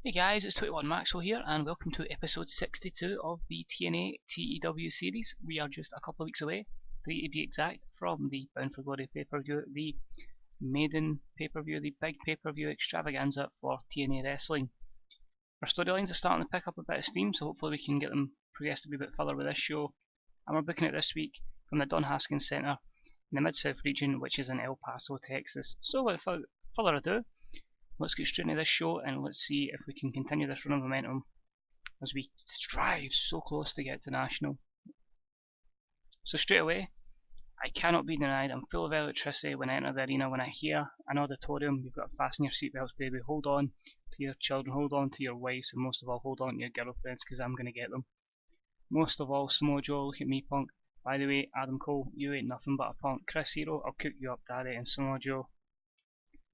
Hey guys, it's 21 Maxwell here, and welcome to episode 62 of the TNA TEW series. We are just a couple of weeks away, 3 to be exact, from the Bound for Glory pay-per-view, the maiden pay-per-view, the big pay-per-view extravaganza for TNA Wrestling. Our storylines are starting to pick up a bit of steam, so hopefully we can get them progressed a wee bit further with this show. And we're booking it this week from the Don Haskins Centre in the Mid-South region, which is in El Paso, Texas. So without further ado, let's get straight into this show and let's see if we can continue this run of momentum as we strive so close to get to national. So straight away, I cannot be denied, I'm full of electricity when I enter the arena. When I hear an auditorium, you've got to fasten your seatbelts, baby. Hold on to your children, hold on to your wives, and most of all, hold on to your girlfriends, because I'm going to get them. Most of all, Samoa Joe, look at me, punk. By the way, Adam Cole, you ain't nothing but a punk. Chris Hero, I'll cook you up, daddy. And Samoa Joe,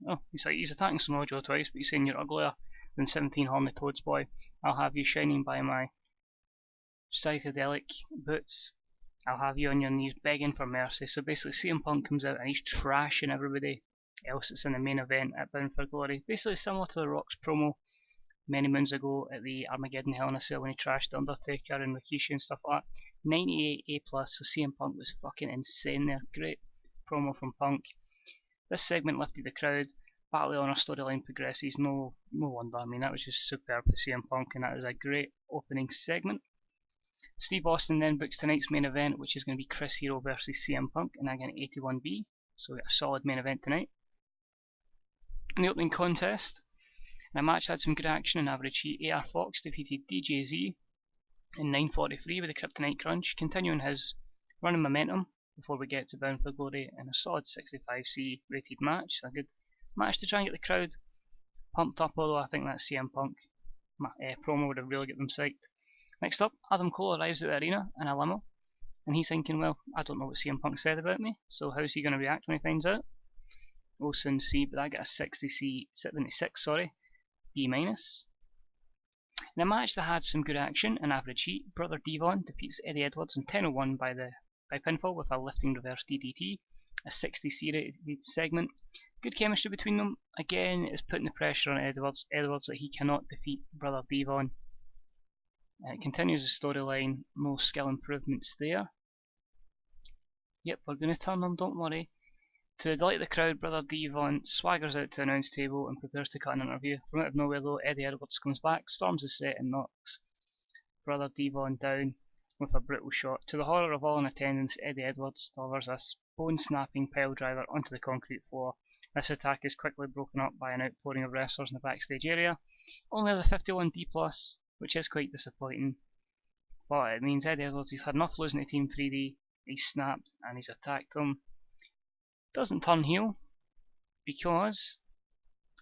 oh, he's attacking Samoa Joe twice, but he's saying you're uglier than 17 horny toads, boy. I'll have you shining by my psychedelic boots. I'll have you on your knees begging for mercy. So basically CM Punk comes out and he's trashing everybody else that's in the main event at Bound for Glory. Basically similar to The Rock's promo many moons ago at the Armageddon Hell in a Cell when he trashed The Undertaker and Rikishi and stuff like that. 98 A+, so CM Punk was fucking insane there. Great promo from Punk. This segment lifted the crowd. Battle of the Honor storyline progresses. No wonder. I mean, that was just superb for CM Punk, and that was a great opening segment. Steve Austin then books tonight's main event, which is going to be Chris Hero versus CM Punk in again 81B. So we got a solid main event tonight. In the opening contest, in a match that had some good action and average heat, AR Fox defeated DJZ in 9:43 with a Kryptonite Crunch, continuing his run of momentum before we get to Bound for Glory in a solid 65C rated match. A good match to try and get the crowd pumped up, although I think that CM Punk promo would have really got them psyched. Next up, Adam Cole arrives at the arena in a limo, and he's thinking, well, I don't know what CM Punk said about me, so how's he going to react when he finds out? We'll soon see, but I get a 76, B-. In a match that had some good action and average heat, Brother Devon defeats Eddie Edwards in 10:01 by pinfall with a lifting reverse DDT, a 60C rated segment. Good chemistry between them. Again, it's putting the pressure on Edwards that he cannot defeat Brother Devon. It continues the storyline, no skill improvements there. Yep, we're going to turn them, don't worry. To delight the crowd, Brother Devon swaggers out to the announce table and prepares to cut an interview. From out of nowhere though, Eddie Edwards comes back, storms the set and knocks Brother Devon down with a brutal shot. To the horror of all in attendance, Eddie Edwards delivers a bone-snapping pile driver onto the concrete floor. This attack is quickly broken up by an outpouring of wrestlers in the backstage area. Only has a 51D+, which is quite disappointing, but it means Eddie Edwards, he's had enough losing to Team 3D, he's snapped and he's attacked them. Doesn't turn heel, because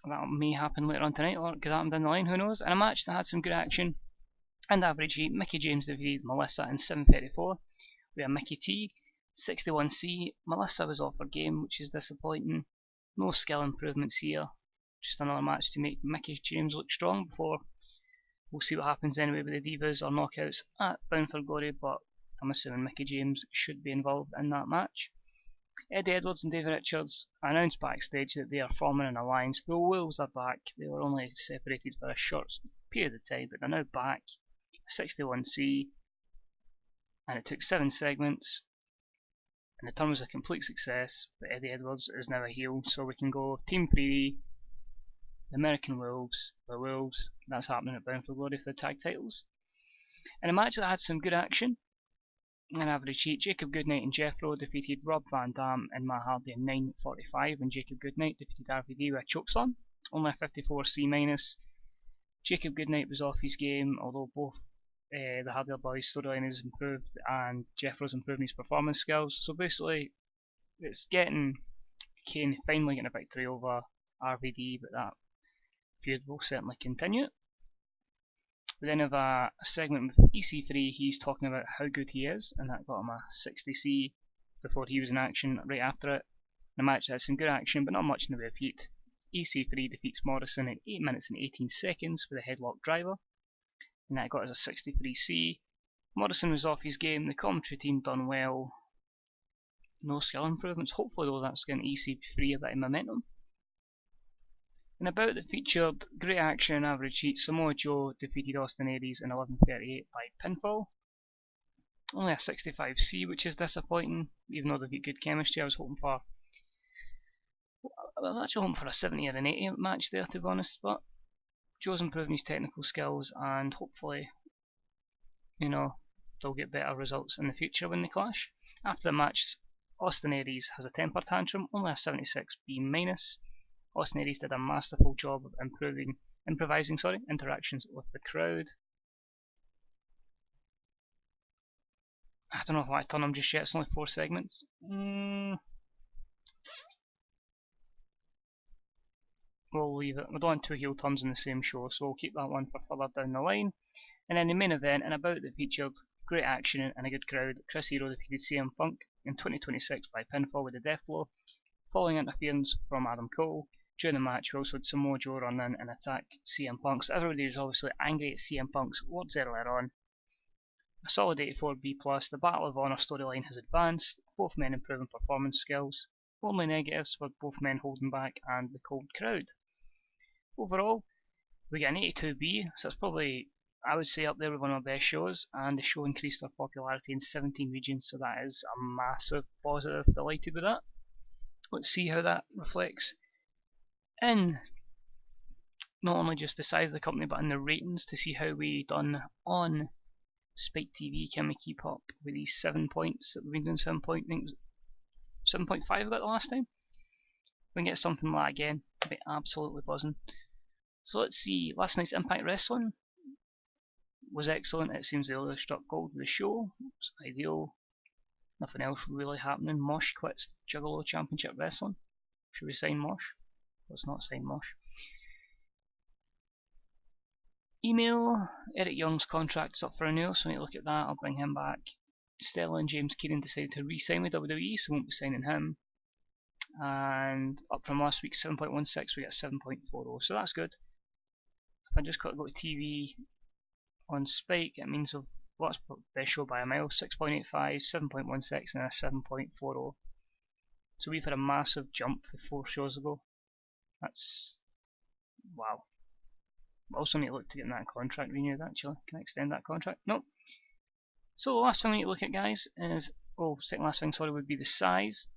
that may happen later on tonight, or could happen down the line, who knows. In a match that had some good action and average heat, Mickie James defeated Melissa in 7:34. We have Mickie T, 61C. Melissa was off her game, which is disappointing. No skill improvements here. Just another match to make Mickie James look strong before we'll see what happens anyway with the Divas or knockouts at Bound for Glory, but I'm assuming Mickie James should be involved in that match. Eddie Edwards and David Richards announced backstage that they are forming an alliance. The Wolves are back. They were only separated for a short period of time, but they're now back. 61C, and it took 7 segments, and the turn was a complete success, but Eddie Edwards is now a heel, so we can go Team 3D, the American Wolves, the Wolves. That's happening at Bound for Glory for the tag titles. In a match that had some good action and average heat, Jacob Goodnight and Jeffro defeated Rob Van Dam and Matt Hardy in 9:45, and Jacob Goodnight defeated RVD with a chokeslam. Only a 54C-. Jacob Goodnight was off his game, although both the Hardy Boys storyline has improved and Jeffro's improving his performance skills. So basically, it's getting Kane finally getting a victory over RVD, but that feud will certainly continue. We then have a segment with EC3. He's talking about how good he is, and that got him a 60C before he was in action right after it. The match had some good action, but not much in the way of heat. EC3 defeats Morrison in 8 minutes and 18 seconds with a headlock driver, and that got us a 63C. Morrison was off his game, the commentary team done well. No skill improvements, hopefully though that's getting EC3 a bit of momentum. In a bout that featured great action and average heat, Samoa Joe defeated Austin Aries in 11:38 by pinfall. Only a 65C, which is disappointing, even though they've got good chemistry. I was actually hoping for a 70 or an 80 match there, to be honest, but Joe's improving his technical skills, and hopefully, they'll get better results in the future when they clash. After the match, Austin Aries has a temper tantrum, only a 76B-. Austin Aries did a masterful job of improvising interactions with the crowd. I don't know if I turn them just yet, it's only 4 segments. We'll leave it. We don't want 2 heel turns in the same show, so we'll keep that one for further down the line. And then the main event, in a bout that featured great action and a good crowd, Chris Hero defeated CM Punk in 2026 by pinfall with a death blow, following interference from Adam Cole. During the match, we also had Samoa Joe run in and attack CM Punk, so everybody was obviously angry at CM Punk's words earlier on. A solid 84B+, the Battle of Honor storyline has advanced, both men improving performance skills. Only negatives were both men holding back and the cold crowd. Overall, we get an 82B, so it's probably, I would say, up there with one of my best shows, and the show increased their popularity in 17 regions, so that is a massive positive. Delighted with that. Let's see how that reflects in not only just the size of the company, but in the ratings, to see how we done on Spike TV. Can we keep up with these 7 points that we've been doing? 7.5 I got the last time. If we can get something like that again, I'll be absolutely buzzing. So let's see, last night's Impact Wrestling was excellent. It seems they really struck gold with the show. It's ideal. Nothing else really happening. Mosh quits Juggalo Championship Wrestling. Should we sign Mosh? Let's not sign Mosh. Email, Eric Young's contract is up for renewal, so I need to look at that. I'll bring him back. Stella and James Keenan decided to re-sign with WWE, so we won't be signing him. And up from last week, 7.16, we get 7.40, so that's good. If I just got to go to TV on Spike, it means that's the best show by a mile. 6.85, 7.16 and a 7.40. So we've had a massive jump for 4 shows ago. That's wow. I also need to look to get that contract renewed actually. Can I extend that contract? Nope. So the last thing we need to look at, guys, is second last thing, sorry, would be the size.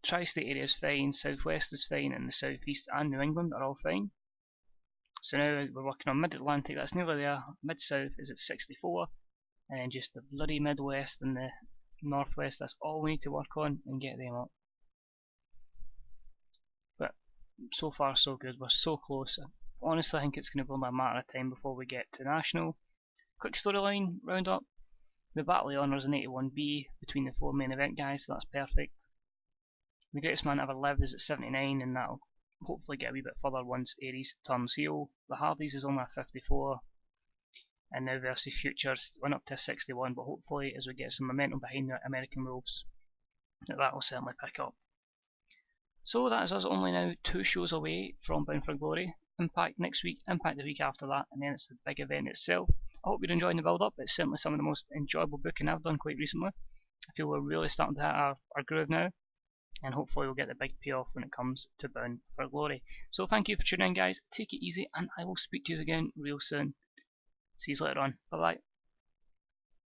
Tri-state area is fine, southwest is fine, and the southeast and New England are all fine. So now we're working on mid-Atlantic, that's nearly there. Mid-south is at 64, and then just the bloody midwest and the northwest, that's all we need to work on and get them up. But so far so good, we're so close. Honestly, I think it's going to be only a matter of time before we get to national. Quick storyline roundup. The Battle of Honor is an 81B between the 4 main event guys, so that's perfect. The greatest man ever lived is at 79, and that'll hopefully get a wee bit further once Aries turns heel. The Hardys is only a 54, and now versus Futures went up to a 61, but hopefully as we get some momentum behind the American Wolves, that will certainly pick up. So that is us only now 2 shows away from Bound for Glory. Impact next week, Impact the week after that, and then it's the big event itself. I hope you're enjoying the build up. It's certainly some of the most enjoyable booking I've done quite recently. I feel we're really starting to hit our groove now, and hopefully we'll get the big payoff when it comes to Bound for Glory. So thank you for tuning in, guys. Take it easy, and I will speak to you again real soon. See you later on. Bye bye.